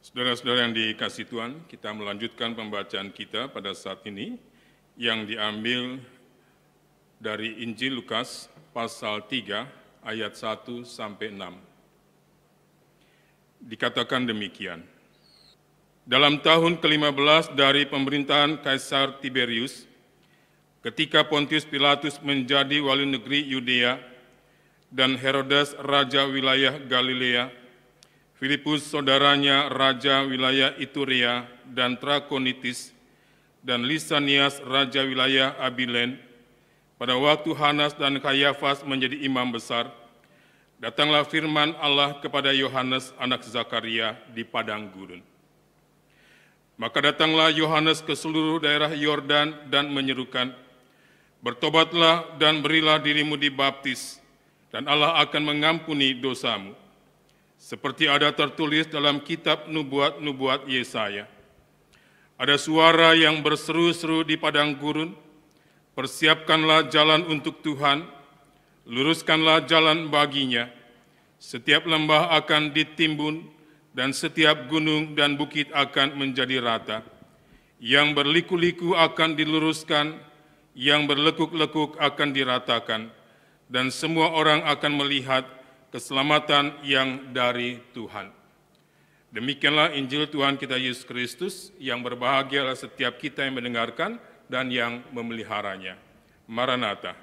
Saudara-saudara yang dikasihi Tuhan, kita melanjutkan pembacaan kita pada saat ini yang diambil dari Injil Lukas pasal 3 ayat 1 sampai 6. Dikatakan demikian. Dalam tahun ke-15 dari pemerintahan Kaisar Tiberius, ketika Pontius Pilatus menjadi wali negeri Yudea dan Herodes raja wilayah Galilea, Filipus saudaranya raja wilayah Iturea dan Trakonitis, dan Lisanias raja wilayah Abilen, pada waktu Hanas dan Kayafas menjadi imam besar, datanglah firman Allah kepada Yohanes anak Zakaria di padang gurun. Maka datanglah Yohanes ke seluruh daerah Yordan dan menyerukan, "Bertobatlah dan berilah dirimu dibaptis, dan Allah akan mengampuni dosamu." Seperti ada tertulis dalam kitab nubuat-nubuat Yesaya. Ada suara yang berseru-seru di padang gurun, "Persiapkanlah jalan untuk Tuhan, luruskanlah jalan baginya. Setiap lembah akan ditimbun, dan setiap gunung dan bukit akan menjadi rata. Yang berliku-liku akan diluruskan, yang berlekuk-lekuk akan diratakan, dan semua orang akan melihat keselamatan yang dari Tuhan." Demikianlah Injil Tuhan kita Yesus Kristus, yang berbahagialah setiap kita yang mendengarkan dan yang memeliharanya. Maranatha.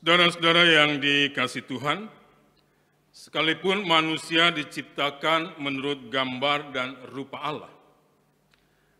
Saudara-saudara yang dikasihi Tuhan, sekalipun manusia diciptakan menurut gambar dan rupa Allah,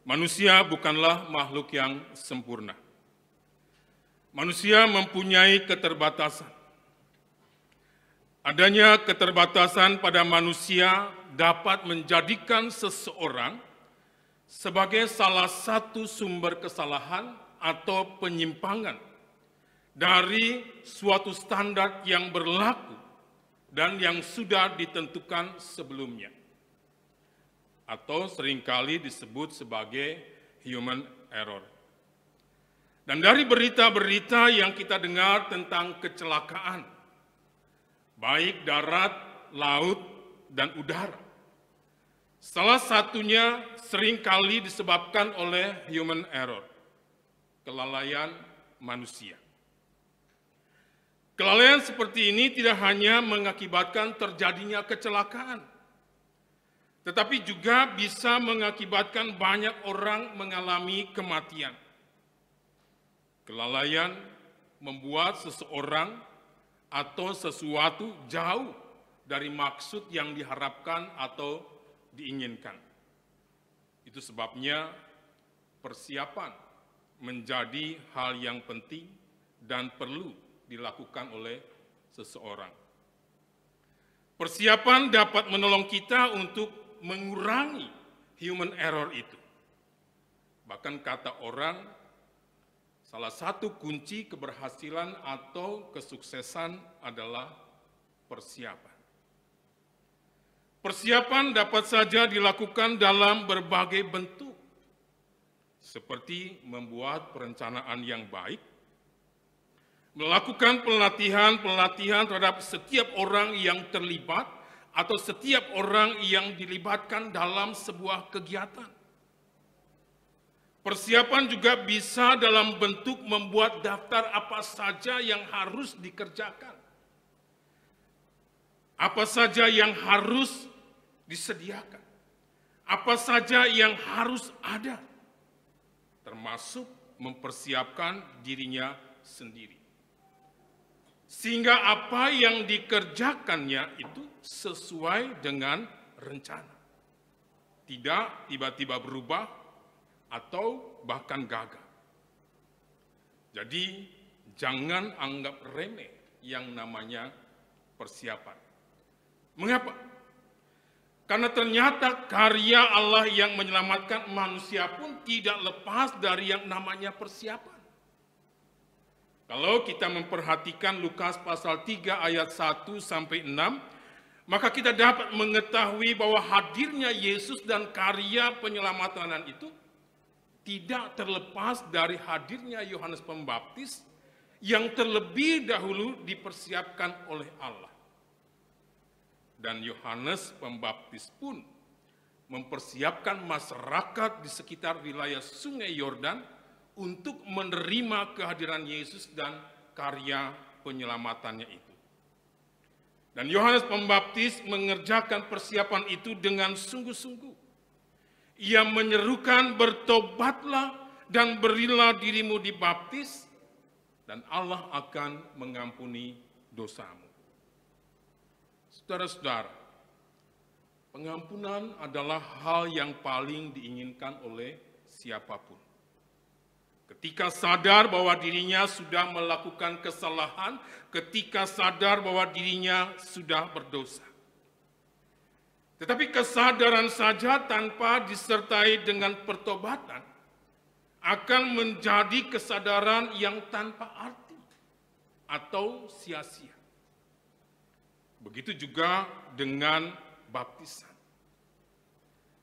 manusia bukanlah makhluk yang sempurna. Manusia mempunyai keterbatasan. Adanya keterbatasan pada manusia dapat menjadikan seseorang sebagai salah satu sumber kesalahan atau penyimpangan dari suatu standar yang berlaku dan yang sudah ditentukan sebelumnya, atau seringkali disebut sebagai human error. Dan dari berita-berita yang kita dengar tentang kecelakaan, baik darat, laut, dan udara, salah satunya seringkali disebabkan oleh human error, kelalaian manusia. Kelalaian seperti ini tidak hanya mengakibatkan terjadinya kecelakaan, tetapi juga bisa mengakibatkan banyak orang mengalami kematian. Kelalaian membuat seseorang atau sesuatu jauh dari maksud yang diharapkan atau diinginkan. Itu sebabnya persiapan menjadi hal yang penting dan perlu dilakukan oleh seseorang. Persiapan dapat menolong kita untuk mengurangi human error itu. Bahkan kata orang, salah satu kunci keberhasilan atau kesuksesan adalah persiapan. Persiapan dapat saja dilakukan dalam berbagai bentuk, seperti membuat perencanaan yang baik, melakukan pelatihan terhadap setiap orang yang terlibat atau setiap orang yang dilibatkan dalam sebuah kegiatan. Persiapan juga bisa dalam bentuk membuat daftar apa saja yang harus dikerjakan, apa saja yang harus disediakan, apa saja yang harus ada, termasuk mempersiapkan dirinya sendiri. Sehingga apa yang dikerjakannya itu sesuai dengan rencana. Tidak tiba-tiba berubah atau bahkan gagal. Jadi jangan anggap remeh yang namanya persiapan. Mengapa? Karena ternyata karya Allah yang menyelamatkan manusia pun tidak lepas dari yang namanya persiapan. Kalau kita memperhatikan Lukas pasal 3 ayat 1 sampai 6, maka kita dapat mengetahui bahwa hadirnya Yesus dan karya penyelamatan itu tidak terlepas dari hadirnya Yohanes Pembaptis yang terlebih dahulu dipersiapkan oleh Allah. Dan Yohanes Pembaptis pun mempersiapkan masyarakat di sekitar wilayah Sungai Yordan untuk menerima kehadiran Yesus dan karya penyelamatannya itu. Dan Yohanes Pembaptis mengerjakan persiapan itu dengan sungguh-sungguh. Ia menyerukan, bertobatlah dan berilah dirimu dibaptis, dan Allah akan mengampuni dosamu. Saudara-saudara, pengampunan adalah hal yang paling diinginkan oleh siapapun. Ketika sadar bahwa dirinya sudah melakukan kesalahan, ketika sadar bahwa dirinya sudah berdosa. Tetapi kesadaran saja tanpa disertai dengan pertobatan akan menjadi kesadaran yang tanpa arti atau sia-sia. Begitu juga dengan baptisan.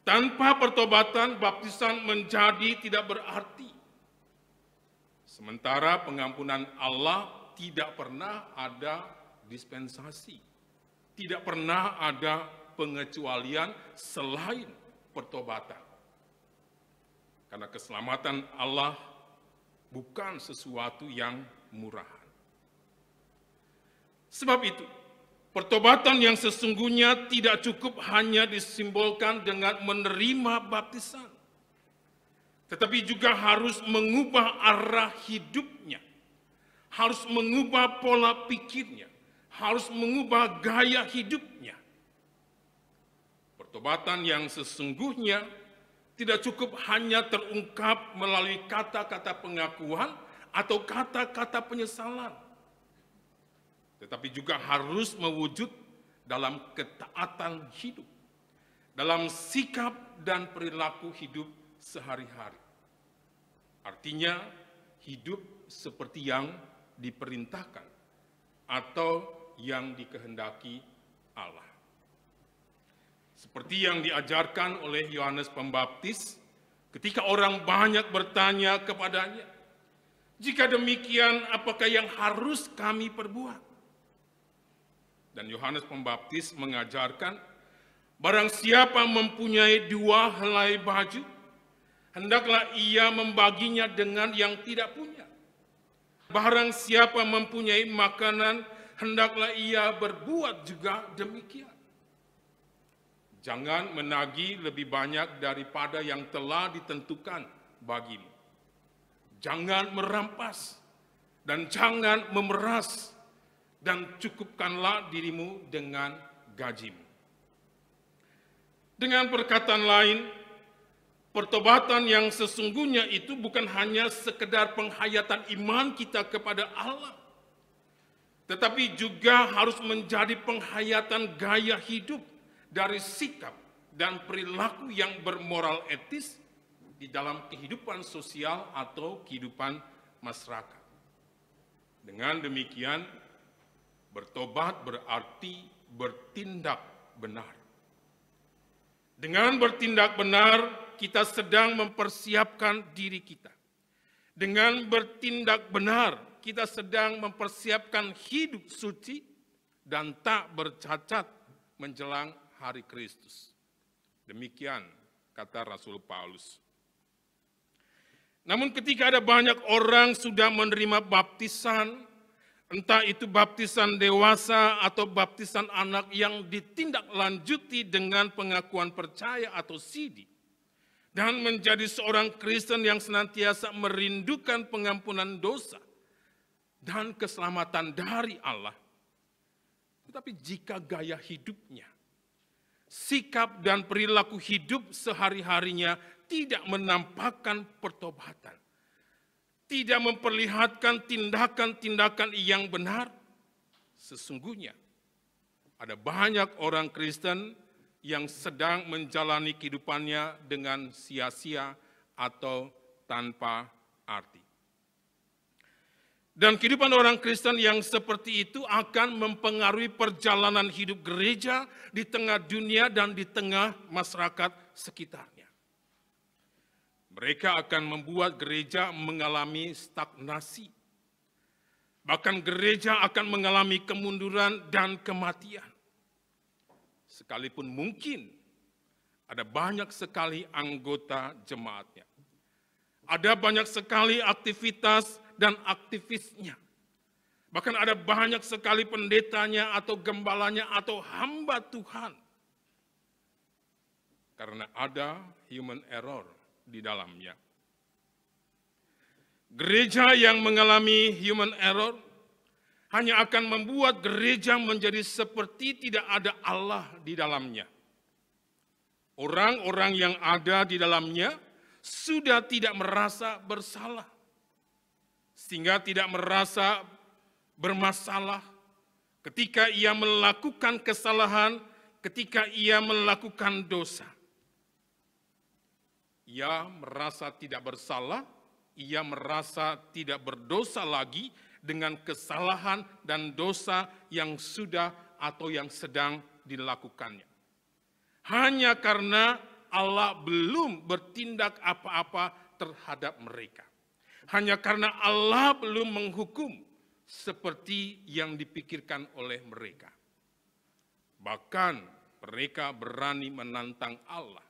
Tanpa pertobatan, baptisan menjadi tidak berarti. Sementara pengampunan Allah tidak pernah ada dispensasi. Tidak pernah ada pengecualian selain pertobatan. Karena keselamatan Allah bukan sesuatu yang murahan. Sebab itu, pertobatan yang sesungguhnya tidak cukup hanya disimbolkan dengan menerima baptisan, tetapi juga harus mengubah arah hidupnya, harus mengubah pola pikirnya, harus mengubah gaya hidupnya. Pertobatan yang sesungguhnya tidak cukup hanya terungkap melalui kata-kata pengakuan atau kata-kata penyesalan, tetapi juga harus mewujud dalam ketaatan hidup, dalam sikap dan perilaku hidup sehari-hari. Artinya hidup seperti yang diperintahkan atau yang dikehendaki Allah. Seperti yang diajarkan oleh Yohanes Pembaptis ketika orang banyak bertanya kepadanya, "Jika demikian, apakah yang harus kami perbuat?" Dan Yohanes Pembaptis mengajarkan, barang siapa mempunyai 2 helai baju, hendaklah ia membaginya dengan yang tidak punya. Barang siapa mempunyai makanan, hendaklah ia berbuat juga demikian. Jangan menagih lebih banyak daripada yang telah ditentukan bagimu. Jangan merampas dan jangan memeras, dan cukupkanlah dirimu dengan gajimu. Dengan perkataan lain, pertobatan yang sesungguhnya itu bukan hanya sekedar penghayatan iman kita kepada Allah, tetapi juga harus menjadi penghayatan gaya hidup dari sikap dan perilaku yang bermoral etis di dalam kehidupan sosial atau kehidupan masyarakat. Dengan demikian, bertobat berarti bertindak benar. Dengan bertindak benar, kita sedang mempersiapkan diri kita. Dengan bertindak benar, kita sedang mempersiapkan hidup suci dan tak bercacat menjelang hari Kristus. Demikian kata Rasul Paulus. Namun ketika ada banyak orang sudah menerima baptisan, entah itu baptisan dewasa atau baptisan anak yang ditindaklanjuti dengan pengakuan percaya atau sidi, dan menjadi seorang Kristen yang senantiasa merindukan pengampunan dosa dan keselamatan dari Allah. Tetapi jika gaya hidupnya, sikap dan perilaku hidup sehari-harinya tidak menampakkan pertobatan, tidak memperlihatkan tindakan-tindakan yang benar, sesungguhnya ada banyak orang Kristen yang sedang menjalani kehidupannya dengan sia-sia atau tanpa arti. Dan kehidupan orang Kristen yang seperti itu akan mempengaruhi perjalanan hidup gereja di tengah dunia dan di tengah masyarakat sekitarnya. Mereka akan membuat gereja mengalami stagnasi. Bahkan gereja akan mengalami kemunduran dan kematian. Sekalipun mungkin ada banyak sekali anggota jemaatnya. Ada banyak sekali aktivitas dan aktivisnya. Bahkan ada banyak sekali pendetanya atau gembalanya atau hamba Tuhan. Karena ada human error di dalamnya. Gereja yang mengalami human error hanya akan membuat gereja menjadi seperti tidak ada Allah di dalamnya. Orang-orang yang ada di dalamnya sudah tidak merasa bersalah, sehingga tidak merasa bermasalah ketika ia melakukan kesalahan, ketika ia melakukan dosa. Ia merasa tidak bersalah, ia merasa tidak berdosa lagi dengan kesalahan dan dosa yang sudah atau yang sedang dilakukannya. Hanya karena Allah belum bertindak apa-apa terhadap mereka. Hanya karena Allah belum menghukum seperti yang dipikirkan oleh mereka. Bahkan mereka berani menantang Allah.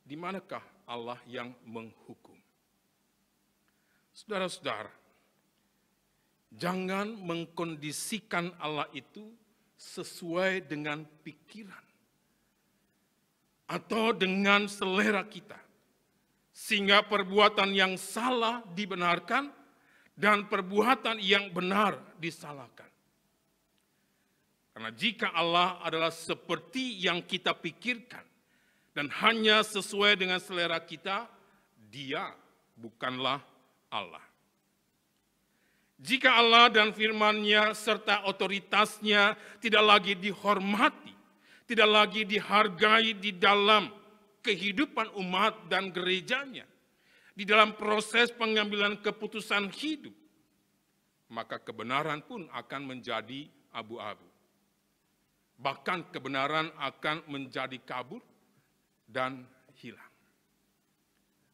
Di manakah Allah yang menghukum? Saudara-saudara, jangan mengkondisikan Allah itu sesuai dengan pikiran atau dengan selera kita, sehingga perbuatan yang salah dibenarkan dan perbuatan yang benar disalahkan. Karena jika Allah adalah seperti yang kita pikirkan dan hanya sesuai dengan selera kita, Dia bukanlah Allah. Jika Allah dan firman-Nya serta otoritasnya tidak lagi dihormati, tidak lagi dihargai di dalam kehidupan umat dan gerejanya, di dalam proses pengambilan keputusan hidup, maka kebenaran pun akan menjadi abu-abu. Bahkan kebenaran akan menjadi kabur dan hilang.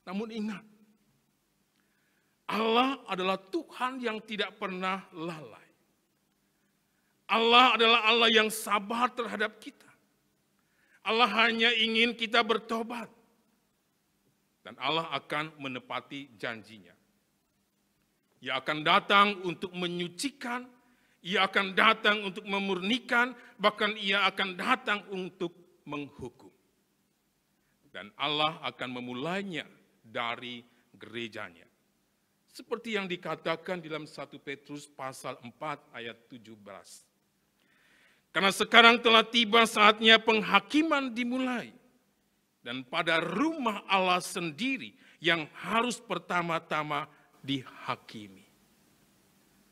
Namun ingat, Allah adalah Tuhan yang tidak pernah lalai. Allah adalah Allah yang sabar terhadap kita. Allah hanya ingin kita bertobat. Dan Allah akan menepati janjinya. Ia akan datang untuk menyucikan, Ia akan datang untuk memurnikan, bahkan Ia akan datang untuk menghukum. Dan Allah akan memulainya dari gerejanya. Seperti yang dikatakan dalam 1 Petrus pasal 4 ayat 17. Karena sekarang telah tiba saatnya penghakiman dimulai. Dan pada rumah Allah sendiri yang harus pertama-tama dihakimi.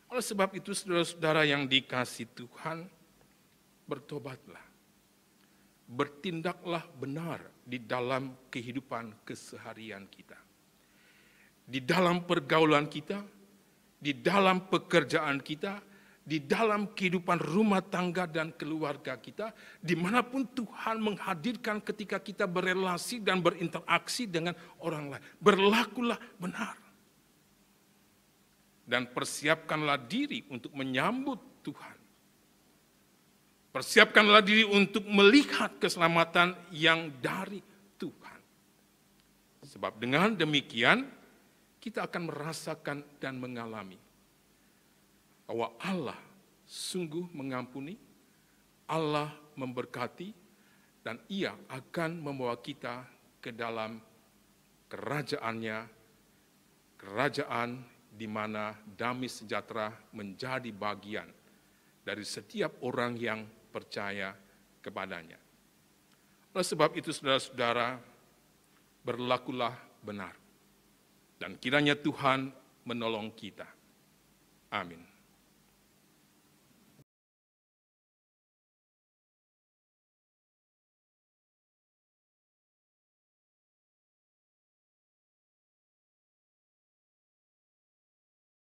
Oleh sebab itu saudara-saudara yang dikasihi Tuhan, bertobatlah. Bertindaklah benar di dalam kehidupan keseharian kita. Di dalam pergaulan kita, di dalam pekerjaan kita, di dalam kehidupan rumah tangga dan keluarga kita, dimanapun Tuhan menghadirkan ketika kita berelasi dan berinteraksi dengan orang lain. Berlakulah benar. Dan persiapkanlah diri untuk menyambut Tuhan. Persiapkanlah diri untuk melihat keselamatan yang dari Tuhan. Sebab dengan demikian, kita akan merasakan dan mengalami bahwa Allah sungguh mengampuni, Allah memberkati, dan Ia akan membawa kita ke dalam kerajaannya, kerajaan di mana damai sejahtera menjadi bagian dari setiap orang yang percaya kepadanya. Oleh sebab itu saudara-saudara, berlakulah benar. Dan kiranya Tuhan menolong kita. Amin.